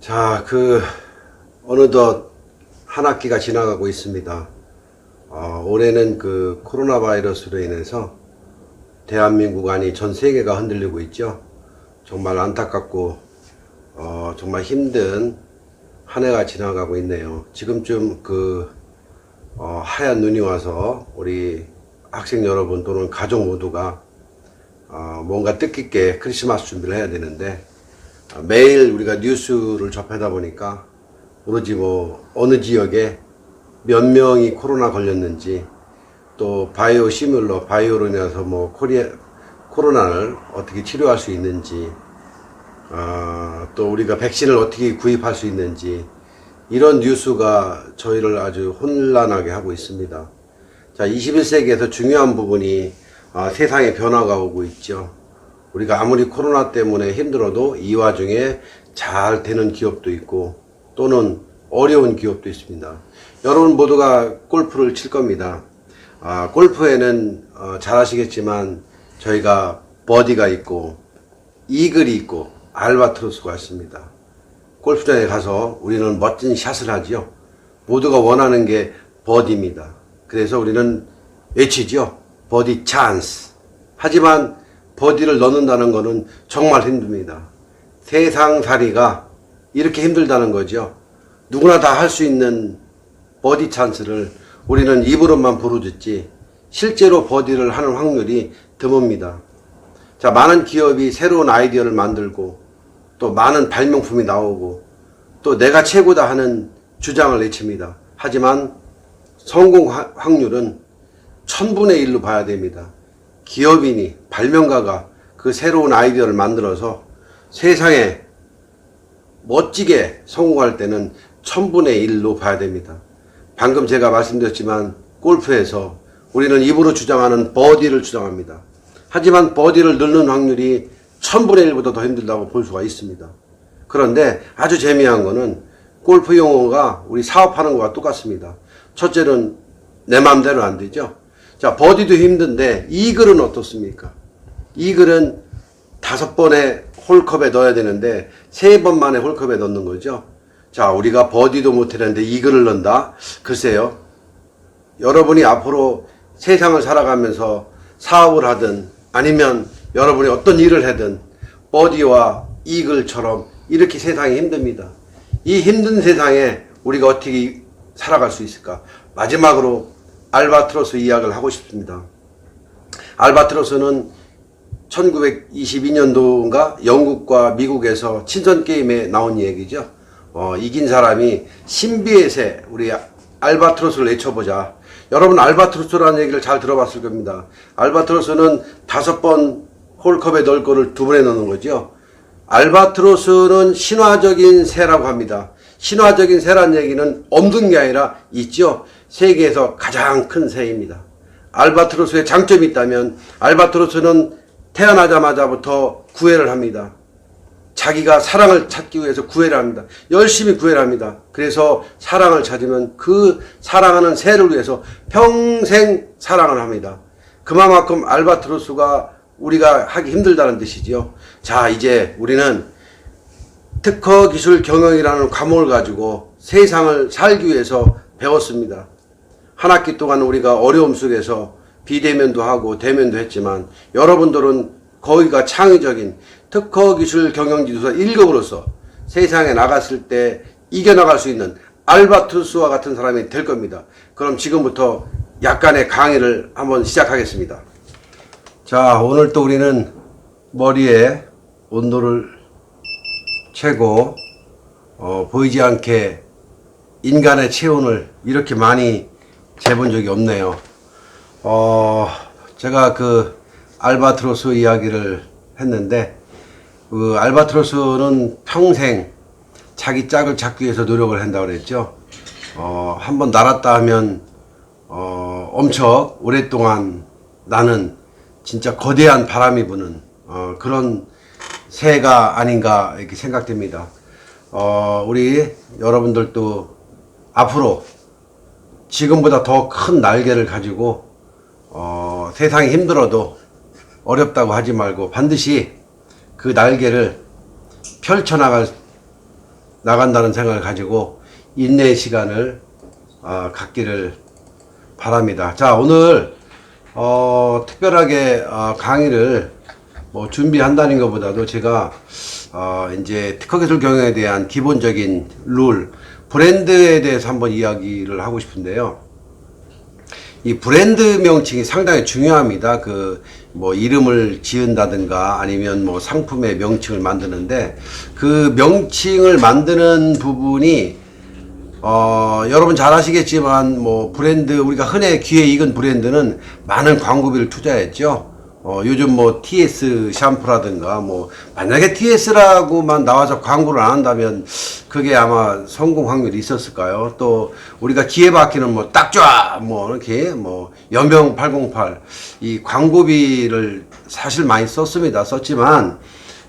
자, 어느덧 한 학기가 지나가고 있습니다. 올해는 코로나 바이러스로 인해서 대한민국 아니 전 세계가 흔들리고 있죠. 정말 안타깝고, 정말 힘든 한 해가 지나가고 있네요. 지금쯤 하얀 눈이 와서 우리 학생 여러분 또는 가족 모두가 뭔가 뜻깊게 크리스마스 준비를 해야 되는데, 매일 우리가 뉴스를 접하다 보니까 오로지 어느 지역에 몇 명이 코로나 걸렸는지, 또 바이오 시뮬러, 바이오로 인해서 코로나를 어떻게 치료할 수 있는지, 또 우리가 백신을 어떻게 구입할 수 있는지, 이런 뉴스가 저희를 아주 혼란하게 하고 있습니다. 자, 21세기에서 중요한 부분이 세상에 변화가 오고 있죠. 우리가 아무리 코로나 때문에 힘들어도 이 와중에 잘 되는 기업도 있고 또는 어려운 기업도 있습니다. 여러분 모두가 골프를 칠 겁니다. 골프에는 잘 아시겠지만 저희가 버디가 있고 이글이 있고 알바트로스가 있습니다. 골프장에 가서 우리는 멋진 샷을 하지요. 모두가 원하는 게 버디입니다. 그래서 우리는 외치죠. 버디 찬스. 하지만 버디를 넣는다는 것은 정말 힘듭니다. 세상살이가 이렇게 힘들다는 거죠. 누구나 다 할 수 있는 버디 찬스를 우리는 입으로만 부르짖지 실제로 버디를 하는 확률이 드뭅니다. 자, 많은 기업이 새로운 아이디어를 만들고 또 많은 발명품이 나오고 또 내가 최고다 하는 주장을 내칩니다. 하지만 성공 확률은 1000분의 1로 봐야 됩니다. 기업인이, 발명가가 그 새로운 아이디어를 만들어서 세상에 멋지게 성공할 때는 1000분의 1로 봐야 됩니다. 방금 제가 말씀드렸지만 골프에서 우리는 입으로 주장하는 버디를 주장합니다. 하지만 버디를 넣는 확률이 1000분의 1보다 더 힘들다고 볼 수가 있습니다. 그런데 아주 재미난 거는 골프 용어가 우리 사업하는 것과 똑같습니다. 첫째는 내 마음대로 안 되죠. 자, 버디도 힘든데 이글은 어떻습니까? 이글은 5번의 홀컵에 넣어야 되는데 3번 만에 홀컵에 넣는 거죠. 자, 우리가 버디도 못했는데 이글을 넣는다? 글쎄요. 여러분이 앞으로 세상을 살아가면서 사업을 하든 아니면 여러분이 어떤 일을 하든 버디와 이글처럼 이렇게 세상이 힘듭니다. 이 힘든 세상에 우리가 어떻게 살아갈 수 있을까? 마지막으로 알바트로스 이야기를 하고 싶습니다. 알바트로스는 1922년도인가 영국과 미국에서 친선게임에 나온 얘기죠. 이긴 사람이 신비의 새, 우리 알바트로스를 내쳐보자. 여러분 알바트로스라는 얘기를 잘 들어봤을 겁니다. 알바트로스는 5번 홀컵에 넣을 거를 2번에 넣는 거죠. 알바트로스는 신화적인 새라고 합니다. 신화적인 새란 얘기는 없는 게 아니라 있죠. 세계에서 가장 큰 새입니다. 알바트로스의 장점이 있다면 알바트로스는 태어나자마자부터 구애를 합니다. 자기가 사랑을 찾기 위해서 구애를 합니다. 열심히 구애를 합니다. 그래서 사랑을 찾으면 그 사랑하는 새를 위해서 평생 사랑을 합니다. 그만큼 알바트로스가 우리가 하기 힘들다는 뜻이지요. 자, 이제 우리는 특허 기술 경영이라는 과목을 가지고 세상을 살기 위해서 배웠습니다. 한 학기 동안 우리가 어려움 속에서 비대면도 하고 대면도 했지만 여러분들은 거기가 창의적인 특허 기술 경영 지도서 1급으로서 세상에 나갔을 때 이겨나갈 수 있는 알바트로스와 같은 사람이 될 겁니다. 그럼 지금부터 약간의 강의를 한번 시작하겠습니다. 자, 오늘 또 우리는 머리에 온도를 채고 보이지 않게 인간의 체온을 이렇게 많이 재본 적이 없네요. 제가 알바트로스 이야기를 했는데 알바트로스는 평생 자기 짝을 찾기 위해서 노력을 한다고 그랬죠. 한번 날았다 하면 엄청 오랫동안 나는 진짜 거대한 바람이 부는 그런 새가 아닌가 이렇게 생각됩니다. 우리 여러분들도 앞으로 지금보다 더 큰 날개를 가지고 세상이 힘들어도 어렵다고 하지 말고 반드시 그 날개를 펼쳐나갈 나간다는 생각을 가지고 인내의 시간을 갖기를 바랍니다. 자, 오늘 특별하게 강의를 뭐 준비한다는 것보다도 제가 이제 특허기술 경영에 대한 기본적인 룰, 브랜드에 대해서 한번 이야기를 하고 싶은데요. 이 브랜드 명칭이 상당히 중요합니다. 뭐 이름을 지은다든가 아니면 뭐 상품의 명칭을 만드는데 그 명칭을 만드는 부분이 여러분 잘 아시겠지만 뭐 브랜드, 우리가 흔히 귀에 익은 브랜드는 많은 광고비를 투자했죠. 요즘 뭐 TS 샴푸라든가 뭐 만약에 TS라고만 나와서 광고를 안 한다면 그게 아마 성공 확률이 있었을까요? 또 우리가 기회받기는 뭐 딱 좋아 뭐 이렇게 뭐 연명 808 이 광고비를 사실 많이 썼지만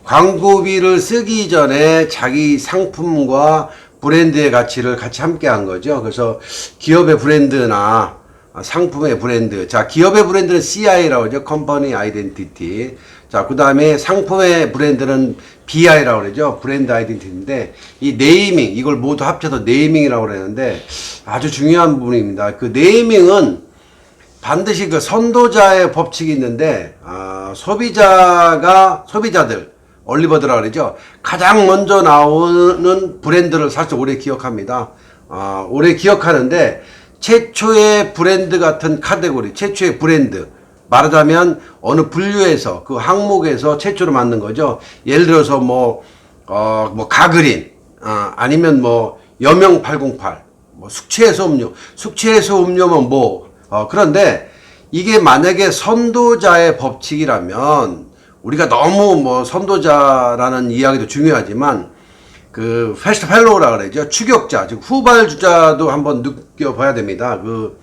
광고비를 쓰기 전에 자기 상품과 브랜드의 가치를 같이 함께 한 거죠. 그래서 기업의 브랜드나 상품의 브랜드. 자, 기업의 브랜드는 CI라고 하죠. 컴퍼니 아이덴티티. 자, 그 다음에 상품의 브랜드는 BI라고 그러죠. 브랜드 아이덴티티인데, 이 네이밍, 이걸 모두 합쳐서 네이밍이라고 그러는데, 아주 중요한 부분입니다. 그 네이밍은 반드시 그 선도자의 법칙이 있는데, 소비자들, 얼리버드라고 그러죠. 가장 먼저 나오는 브랜드를 사실 오래 기억합니다. 오래 기억하는데, 최초의 브랜드 같은 카테고리, 최초의 브랜드. 말하자면 어느 분류에서, 그 항목에서 최초로 만든 거죠. 예를 들어서 가그린, 아니면 여명 808, 숙취해소 음료. 숙취해소 음료면 그런데 이게 만약에 선도자의 법칙이라면 우리가 너무 선도자라는 이야기도 중요하지만 그 패스트 펠로우라 그러죠. 추격자, 즉 후발주자도 한번 느껴봐야 됩니다. 그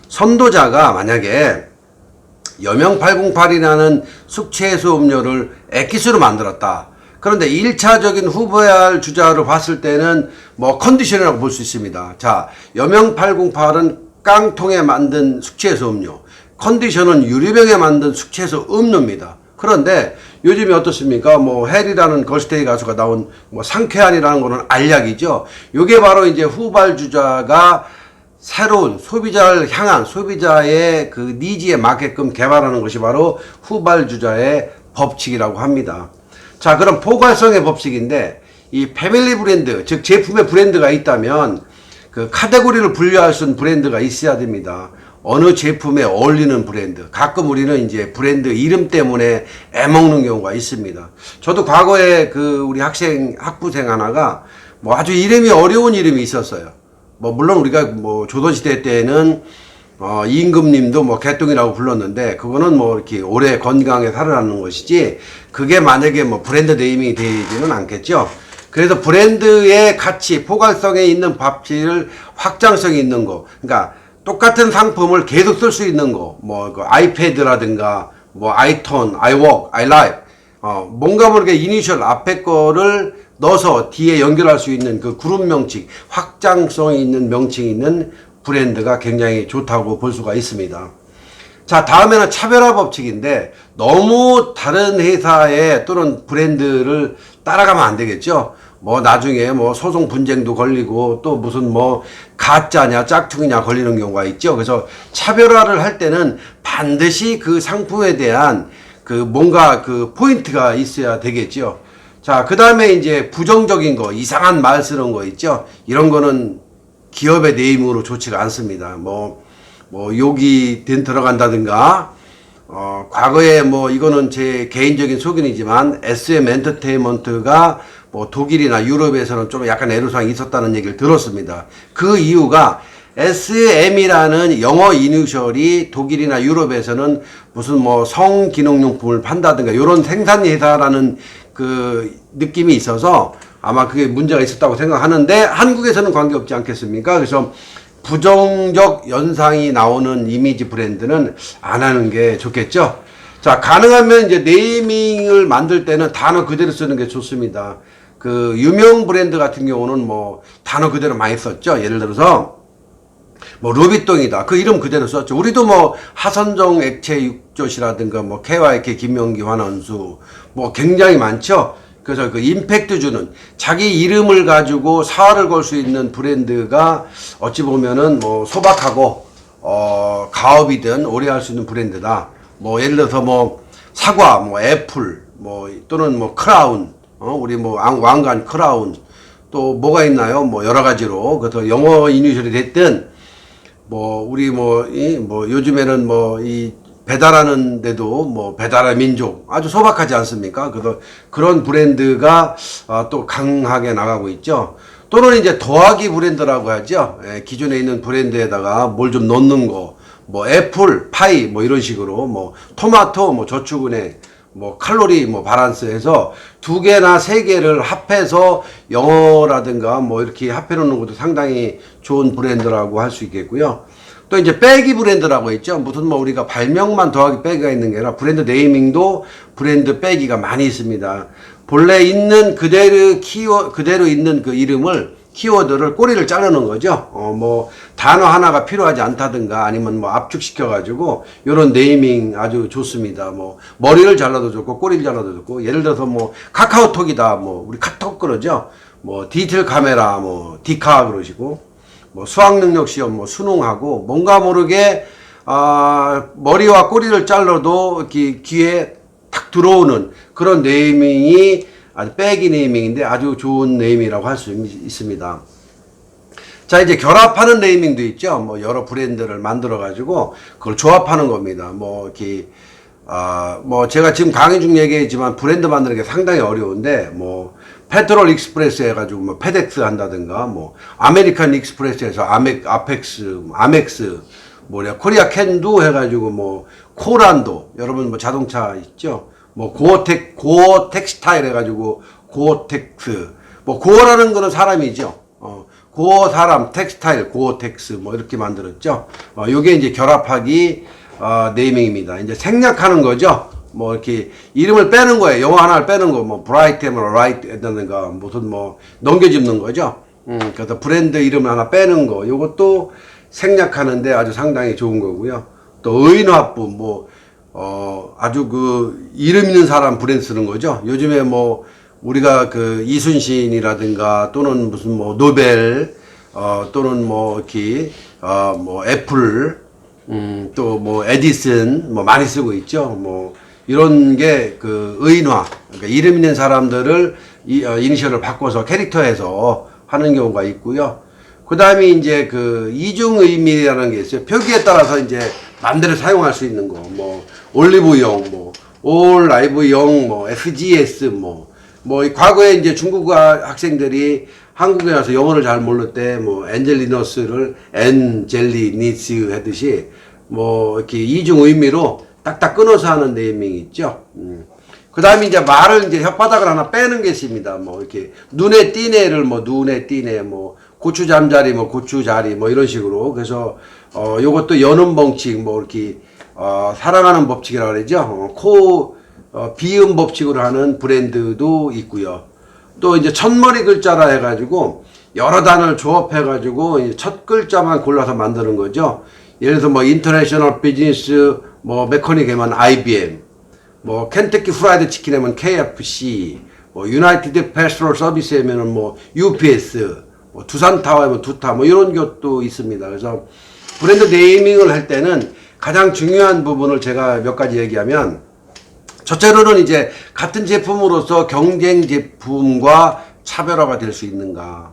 선도자가 만약에 여명 808이라는 숙취해소 음료를 액기스로 만들었다. 그런데 1차적인 후발 주자로 봤을 때는 컨디션이라고 볼 수 있습니다. 자, 여명 808은 깡통에 만든 숙취해소 음료, 컨디션은 유리병에 만든 숙취해소 음료입니다. 그런데 요즘에 어떻습니까? 헬이라는 걸스데이 가수가 나온 상쾌한이라는 거는 알약이죠. 요게 바로 이제 후발주자가 새로운 소비자를 향한 소비자의 그 니즈에 맞게끔 개발하는 것이 바로 후발주자의 법칙이라고 합니다. 자, 그럼 포괄성의 법칙인데 이 패밀리 브랜드, 즉 제품의 브랜드가 있다면 그 카테고리를 분류할 수 있는 브랜드가 있어야 됩니다. 어느 제품에 어울리는 브랜드. 가끔 우리는 이제 브랜드 이름 때문에 애먹는 경우가 있습니다. 저도 과거에 우리 학부생 하나가 아주 이름이 어려운 이름이 있었어요. 물론 우리가 조선시대 때는 임금님도 개똥이라고 불렀는데 그거는 이렇게 오래 건강하게 살아남는 것이지 그게 만약에 브랜드 네이밍이 되지는 않겠죠. 그래서 브랜드의 가치, 포괄성에 있는 법칙을 확장성이 있는 거. 그러니까 똑같은 상품을 계속 쓸 수 있는 거, 그 아이패드라든가, 아이톤, 아이워크, 아이라이프, 뭔가 모르게 이니셜 앞에 거를 넣어서 뒤에 연결할 수 있는 그 그룹 명칭, 확장성이 있는 명칭이 있는 브랜드가 굉장히 좋다고 볼 수가 있습니다. 자, 다음에는 차별화 법칙인데, 너무 다른 회사의 또는 브랜드를 따라가면 안 되겠죠? 나중에 소송 분쟁도 걸리고 또 무슨 가짜냐 짝퉁이냐 걸리는 경우가 있죠. 그래서 차별화를 할 때는 반드시 그 상품에 대한 뭔가 포인트가 있어야 되겠죠. 자, 그 다음에 이제 부정적인 거, 이상한 말 쓰는 거 있죠. 이런 거는 기업의 네임으로 좋지가 않습니다. 욕이 들어간다든가, 과거에 이거는 제 개인적인 소견이지만 SM 엔터테인먼트가 독일이나 유럽에서는 좀 약간 애로사항이 있었다는 얘기를 들었습니다. 그 이유가 SM이라는 영어 이니셜이 독일이나 유럽에서는 무슨 성기능용품을 판다든가 이런 생산회사라는 그 느낌이 있어서 아마 그게 문제가 있었다고 생각하는데 한국에서는 관계없지 않겠습니까? 그래서 부정적 연상이 나오는 이미지 브랜드는 안 하는 게 좋겠죠. 자, 가능하면 이제 네이밍을 만들 때는 단어 그대로 쓰는 게 좋습니다. 유명 브랜드 같은 경우는 단어 그대로 많이 썼죠. 예를 들어서 루비똥이다. 그 이름 그대로 썼죠. 우리도 하선정 액체 육젓이라든가 KYK 김명기 환원수 굉장히 많죠. 그래서 그 임팩트 주는 자기 이름을 가지고 사활을 걸 수 있는 브랜드가 어찌 보면은 뭐 소박하고 가업이든 오래 할 수 있는 브랜드다. 뭐 예를 들어서 뭐 사과, 뭐 애플, 뭐 또는 뭐 크라운, 우리 뭐 왕관 크라운, 또 뭐가 있나요? 뭐 여러 가지로 그래서 영어 이니셜이 됐든 뭐 우리 뭐 요즘에는 뭐 이 배달하는 데도 뭐 배달의 민족 아주 소박하지 않습니까? 그래서 그런 브랜드가 또 강하게 나가고 있죠. 또는 이제 더하기 브랜드라고 하죠. 기존에 있는 브랜드에다가 뭘 좀 넣는 거, 뭐 애플 파이 뭐 이런 식으로 뭐 토마토 뭐 저축은행 뭐 칼로리 뭐 바란스해서 두 개나 세 개를 합해서 영어라든가 뭐 이렇게 합해 놓는 것도 상당히 좋은 브랜드라고 할 수 있겠고요. 또 이제 빼기 브랜드라고 있죠. 무슨 뭐 우리가 발명만 더하기 빼기가 있는 게 아니라 브랜드 네이밍도 브랜드 빼기가 많이 있습니다. 본래 있는 그대로 있는 그 이름을 키워드를 꼬리를 자르는 거죠. 뭐 단어 하나가 필요하지 않다든가 아니면 뭐 압축시켜 가지고 요런 네이밍 아주 좋습니다. 뭐 머리를 잘라도 좋고 꼬리를 잘라도 좋고 예를 들어서 뭐 카카오톡이다 뭐 우리 카톡 그러죠. 뭐 디지털 카메라 뭐 디카 그러시고 뭐 수학 능력 시험 뭐 수능하고 뭔가 모르게 머리와 꼬리를 잘라도 이렇게 귀에 탁 들어오는 그런 네이밍이 아주 빼기 네이밍인데 아주 좋은 네이밍이라고 할 수 있습니다. 자, 이제 결합하는 네이밍도 있죠. 뭐 여러 브랜드를 만들어 가지고 그걸 조합하는 겁니다. 뭐 이렇게 뭐 제가 지금 강의 중 얘기했지만 브랜드 만드는 게 상당히 어려운데 뭐 페트롤 익스프레스 해가지고 뭐 페덱스 한다든가 뭐 아메리칸 익스프레스에서 아펙스 아멕스 뭐냐 코리아 캔두 해가지고 뭐 코란도 여러분 뭐 자동차 있죠. 뭐 고텍스타일 해가지고 고텍스 뭐 고라는 거는 사람이죠. 고 사람 텍스타일 고텍스 뭐 이렇게 만들었죠. 요게 이제 결합하기 네이밍입니다. 이제 생략하는 거죠. 뭐 이렇게 이름을 빼는 거예요. 영어 하나를 빼는 거, 뭐 브라이트 뭐 라이트 했다든가 무슨 뭐 넘겨짚는 거죠. 그래서 브랜드 이름 하나 빼는 거, 요것도 생략하는데 아주 상당히 좋은 거고요. 또 의인화품 뭐 아주 그 이름 있는 사람 브랜드 쓰는 거죠. 요즘에 뭐 우리가 그 이순신이라든가 또는 무슨 뭐 노벨 또는 뭐 이렇게 뭐 애플 또 뭐 에디슨 뭐 많이 쓰고 있죠. 뭐 이런 게 그 의인화 그러니까 이름 있는 사람들을 이니셜을 바꿔서 캐릭터에서 하는 경우가 있고요. 그 다음에 이제 그 이중 의미라는 게 있어요. 표기에 따라서 이제 마음대로 사용할 수 있는 거, 뭐 올리브영, 뭐 올라이브영, 뭐 FGS, 뭐 과거에 이제 중국 학생들이 한국에 와서 영어를 잘 모를 때 뭐 엔젤리너스를 엔젤리니스 하듯이 뭐 이렇게 이중 의미로 딱딱 끊어서 하는 네이밍이 있죠. 그 다음에 이제 말을 이제 혓바닥을 하나 빼는 게 있습니다. 뭐 이렇게 눈에 띄네를 뭐 눈에 띄네 뭐 고추 잠자리 뭐 고추자리 뭐 이런 식으로 그래서 요것도 연음 법칙 뭐 이렇게 사랑하는 법칙이라고 그러죠. 비음 법칙으로 하는 브랜드도 있고요. 또 이제 첫머리 글자라 해가지고 여러 단어를 조합해 가지고 첫 글자만 골라서 만드는 거죠. 예를 들어서 뭐 인터내셔널 비즈니스 뭐 메커닉이면 IBM, 뭐 켄터키 프라이드 치킨이면 KFC, 뭐 유나이티드 패스트롤 서비스에면은 뭐 UPS, 뭐 두산 타워에면 두타 뭐 이런 것도 있습니다. 그래서 브랜드 네이밍을 할 때는 가장 중요한 부분을 제가 몇 가지 얘기하면 첫째로는 이제 같은 제품으로서 경쟁 제품과 차별화가 될 수 있는가.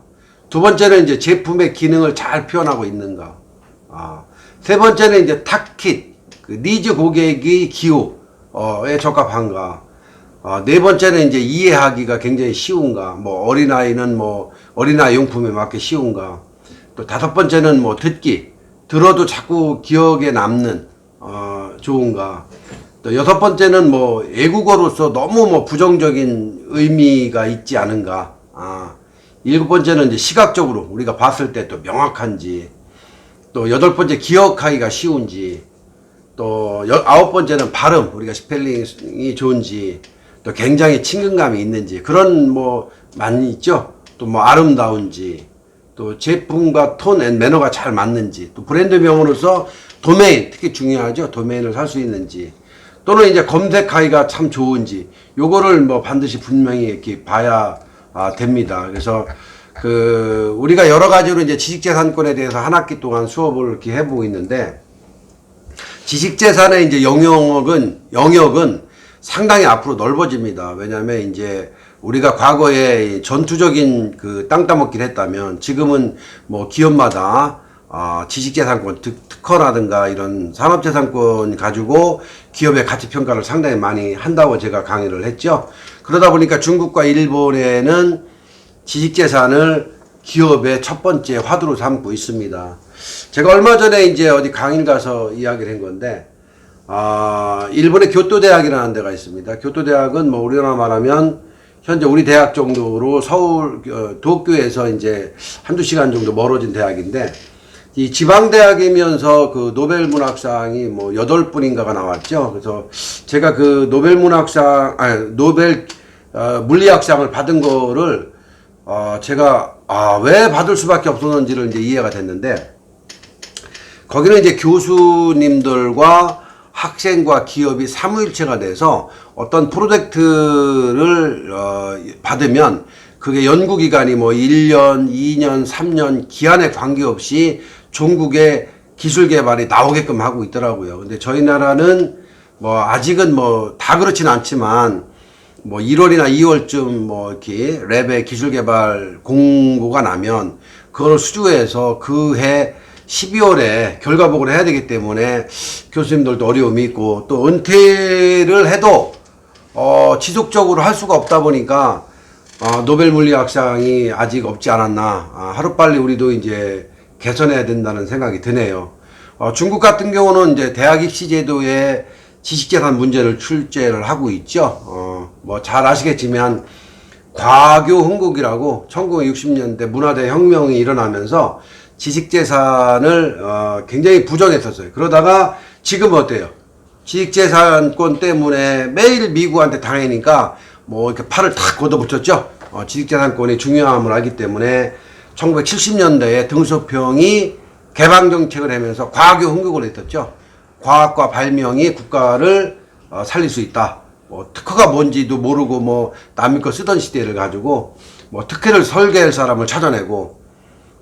두 번째는 이제 제품의 기능을 잘 표현하고 있는가. 세 번째는 이제 타깃, 그 니즈 고객이 기호에 적합한가. 네 번째는 이제 이해하기가 굉장히 쉬운가. 뭐 어린아이는 뭐 어린아이 용품에 맞게 쉬운가. 또 다섯 번째는 뭐 들어도 자꾸 기억에 남는 좋은가. 또 여섯 번째는 뭐 외국어로서 너무 뭐 부정적인 의미가 있지 않은가. 일곱 번째는 이제 시각적으로 우리가 봤을 때 또 명확한지. 또 여덟 번째 기억하기가 쉬운지. 또 아홉 번째는 발음 우리가 스펠링이 좋은지. 또 굉장히 친근감이 있는지 그런 뭐 많이 있죠. 또 뭐 아름다운지. 또 제품과 톤 앤 매너가 잘 맞는지. 또 브랜드명으로서 도메인 특히 중요하죠. 도메인을 살 수 있는지. 또는 이제 검색하기가 참 좋은지 요거를 뭐 반드시 분명히 이렇게 봐야 됩니다. 그래서 우리가 여러 가지로 이제 지식재산권에 대해서 한 학기 동안 수업을 이렇게 해보고 있는데, 지식재산의 이제 영역은 상당히 앞으로 넓어집니다. 왜냐하면 이제 우리가 과거에 전투적인 땅 따먹기를 했다면, 지금은 뭐 기업마다 지식재산권, 특허라든가 이런 산업재산권 가지고 기업의 가치평가를 상당히 많이 한다고 제가 강의를 했죠. 그러다 보니까 중국과 일본에는 지식재산을 기업의 첫 번째 화두로 삼고 있습니다. 제가 얼마 전에 이제 어디 강의를 가서 이야기를 한 건데, 일본의 교토대학이라는 데가 있습니다. 교토대학은 뭐 우리나라 말하면 현재 우리 대학 정도로 서울, 도쿄에서 이제 한두 시간 정도 멀어진 대학인데, 이 지방대학이면서 노벨 문학상이 뭐 8분인가가 나왔죠. 그래서 제가 노벨 물리학상을 받은 거를 제가 왜 받을 수밖에 없었는지를 이제 이해가 됐는데, 거기는 이제 교수님들과 학생과 기업이 삼위일체가 돼서 어떤 프로젝트를 받으면 그게 연구기간이 뭐 1년, 2년, 3년 기한에 관계없이 종국의 기술 개발이 나오게끔 하고 있더라고요. 근데 저희 나라는 뭐 아직은 뭐 다 그렇진 않지만 뭐 1월이나 2월쯤 뭐 이렇게 랩의 기술 개발 공고가 나면 그걸 수주해서 그 해 12월에 결과 보고를 해야 되기 때문에 교수님들도 어려움이 있고, 또 은퇴를 해도 지속적으로 할 수가 없다 보니까 노벨 물리학상이 아직 없지 않았나. 하루빨리 우리도 이제 개선해야 된다는 생각이 드네요. 중국 같은 경우는 이제 대학 입시 제도에 지식재산 문제를 출제를 하고 있죠. 뭐 잘 아시겠지만 과교 흥국이라고 1960년대 문화대 혁명이 일어나면서 지식재산을 굉장히 부정했었어요. 그러다가 지금 어때요? 지식재산권 때문에 매일 미국한테 당하니까 뭐 이렇게 팔을 탁 걷어붙였죠. 지식재산권이 중요함을 알기 때문에 1970년대에 등소평이 개방정책을 하면서 과학교 흥국을 했었죠. 과학과 발명이 국가를 살릴 수 있다. 뭐 특허가 뭔지도 모르고 뭐 남의 거 쓰던 시대를 가지고 뭐 특허를 설계할 사람을 찾아내고,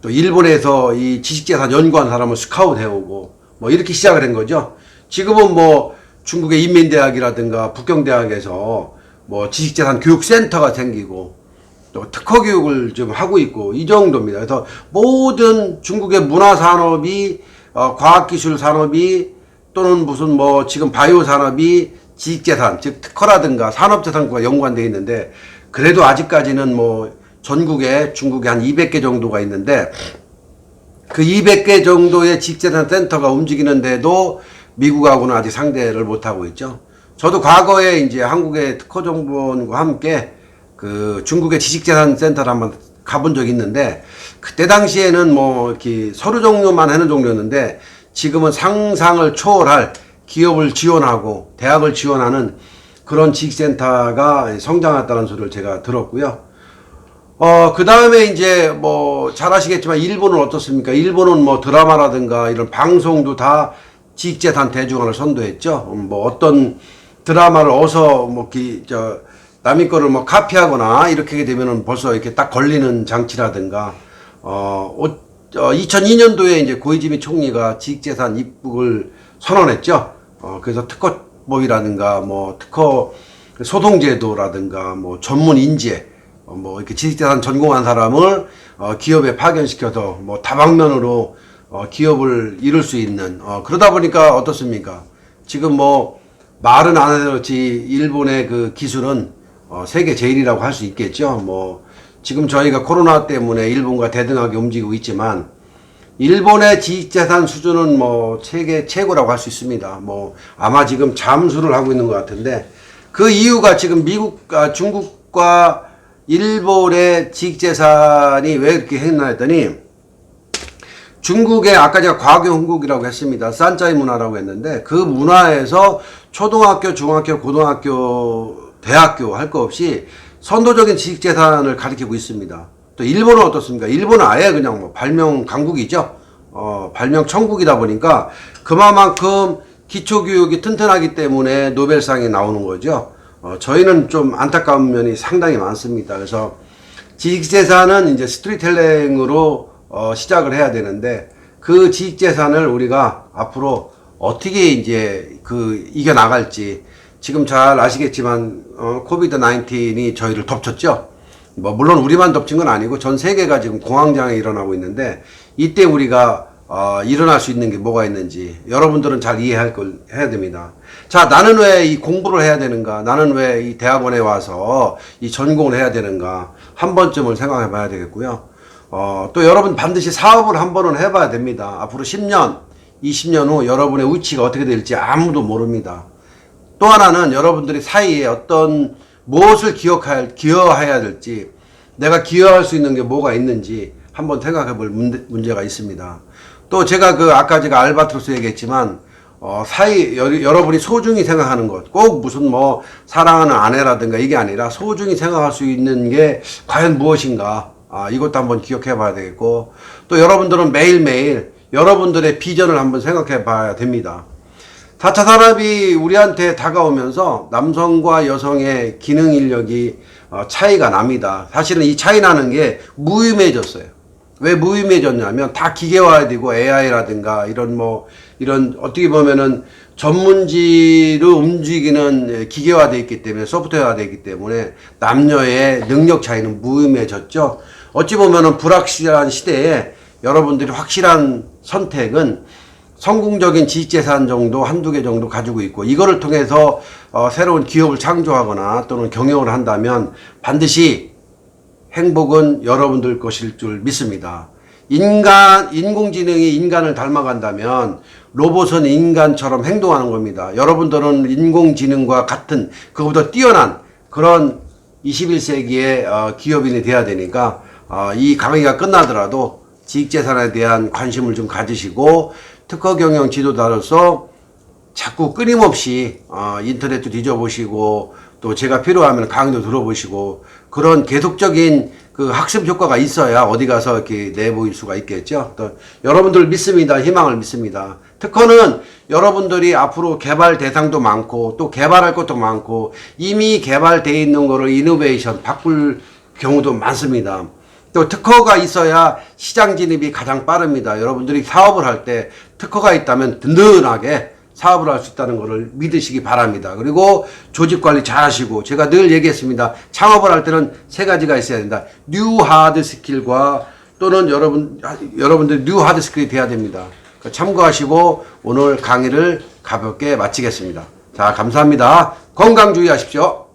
또 일본에서 이 지식재산 연구한 사람을 스카우트 해오고 뭐 이렇게 시작을 한 거죠. 지금은 뭐 중국의 인민대학이라든가 북경대학에서 뭐 지식재산 교육센터가 생기고 또 특허 교육을 좀 하고 있고 이 정도입니다. 그래서 모든 중국의 문화산업이 과학기술 산업이 또는 무슨 뭐 지금 바이오 산업이 지식재산, 즉 특허라든가 산업재산과 연관되어 있는데, 그래도 아직까지는 뭐 전국에 중국에 한 200개 정도가 있는데, 그 200개 정도의 지식재산 센터가 움직이는데도 미국하고는 아직 상대를 못하고 있죠. 저도 과거에 이제 한국의 특허정보원과 함께 중국의 지식재산 센터를 한번 가본 적이 있는데, 그때 당시에는 뭐 이렇게 서류 종료만 하는 정도였는데, 지금은 상상을 초월할 기업을 지원하고 대학을 지원하는 그런 지식센터가 성장했다는 소리를 제가 들었고요. 그 다음에 이제 뭐 잘 아시겠지만 일본은 어떻습니까? 일본은 뭐 드라마라든가 이런 방송도 다 지식재산 대중화를 선도했죠. 뭐 어떤 드라마를 어서 뭐 남의 거를 뭐 카피하거나 이렇게 되면은 벌써 이렇게 딱 걸리는 장치라든가, 2002년도에 이제 고이즈미 총리가 지식재산 입국을 선언했죠. 그래서 특허법이라든가 뭐 특허 소송제도라든가 뭐 전문 인재, 뭐 이렇게 지식재산 전공한 사람을 기업에 파견시켜서 뭐 다방면으로 기업을 이룰 수 있는, 그러다 보니까 어떻습니까? 지금 뭐 말은 안 해도 그렇지 일본의 그 기술은 세계 제일이라고 할 수 있겠죠. 뭐 지금 저희가 코로나 때문에 일본과 대등하게 움직이고 있지만 일본의 지식재산 수준은 뭐 세계 최고라고 할 수 있습니다. 뭐 아마 지금 잠수를 하고 있는 것 같은데, 그 이유가 지금 미국과 중국과 일본의 지식재산이 왜 이렇게 했나 했더니, 중국의 아까 제가 과교 흥국이라고 했습니다. 산짜이 문화라고 했는데, 그 문화에서 초등학교, 중학교, 고등학교, 대학교 할 거 없이 선도적인 지식재산을 가리키고 있습니다. 또 일본은 어떻습니까? 일본은 아예 그냥 뭐 발명 강국이죠. 발명 천국이다 보니까 그만큼 기초교육이 튼튼하기 때문에 노벨상이 나오는 거죠. 저희는 좀 안타까운 면이 상당히 많습니다. 그래서 지식재산은 이제 스토리텔링으로 시작을 해야 되는데 그 지식재산을 우리가 앞으로 어떻게 이제 이겨나갈지 지금 잘 아시겠지만 코비드 19이 저희를 덮쳤죠. 뭐 물론 우리만 덮친 건 아니고 전 세계가 지금 공황장애 일어나고 있는데 이때 우리가 일어날 수 있는 게 뭐가 있는지 여러분들은 잘 이해해야 됩니다. 자, 나는 왜 이 공부를 해야 되는가? 나는 왜 이 대학원에 와서 이 전공을 해야 되는가? 한 번쯤은 생각해 봐야 되겠고요. 또 여러분 반드시 사업을 한 번은 해봐야 됩니다. 앞으로 10년, 20년 후 여러분의 위치가 어떻게 될지 아무도 모릅니다. 또 하나는 여러분들이 사이에 어떤 무엇을 기여해야 될지, 내가 기여할 수 있는 게 뭐가 있는지 한번 생각해 볼 문제가 있습니다. 또 아까 제가 알바트로스 얘기했지만, 여러분이 소중히 생각하는 것, 꼭 무슨 뭐 사랑하는 아내라든가 이게 아니라 소중히 생각할 수 있는 게 과연 무엇인가, 이것도 한번 기억해 봐야 되겠고, 또 여러분들은 매일매일 여러분들의 비전을 한번 생각해 봐야 됩니다. 4차 산업이 우리한테 다가오면서 남성과 여성의 기능 인력이 차이가 납니다. 사실은 이 차이 나는 게 무의미해졌어요. 왜 무의미해졌냐면 다 기계화되고 AI라든가 이런 어떻게 보면은 전문지를 움직이는 기계화되어 있기 때문에 소프트웨어화되어 있기 때문에 남녀의 능력 차이는 무의미해졌죠. 어찌 보면은 불확실한 시대에 여러분들이 확실한 선택은 성공적인 지식재산 정도 한두 개 정도 가지고 있고 이거를 통해서 새로운 기업을 창조하거나 또는 경영을 한다면 반드시 행복은 여러분들 것일 줄 믿습니다. 인공지능이 인간을 닮아간다면 로봇은 인간처럼 행동하는 겁니다. 여러분들은 인공지능과 같은 그보다 뛰어난 그런 21세기의 기업인이 돼야 되니까 이 강의가 끝나더라도 지식재산에 대한 관심을 좀 가지시고 특허 경영 지도자로서 자꾸 끊임없이 인터넷도 뒤져보시고 또 제가 필요하면 강의도 들어보시고 그런 계속적인 그 학습 효과가 있어야 어디 가서 이렇게 내보일 수가 있겠죠. 또 여러분들 믿습니다. 희망을 믿습니다. 특허는 여러분들이 앞으로 개발 대상도 많고 또 개발할 것도 많고 이미 개발되어 있는 거를 이노베이션 바꿀 경우도 많습니다. 또 특허가 있어야 시장 진입이 가장 빠릅니다. 여러분들이 사업을 할 때 특허가 있다면 든든하게 사업을 할 수 있다는 것을 믿으시기 바랍니다. 그리고 조직 관리 잘 하시고 제가 늘 얘기했습니다. 창업을 할 때는 세 가지가 있어야 된다. 뉴 하드 스킬과 또는 여러분들 뉴 하드 스킬이 돼야 됩니다. 참고하시고 오늘 강의를 가볍게 마치겠습니다. 자, 감사합니다. 건강 주의하십시오.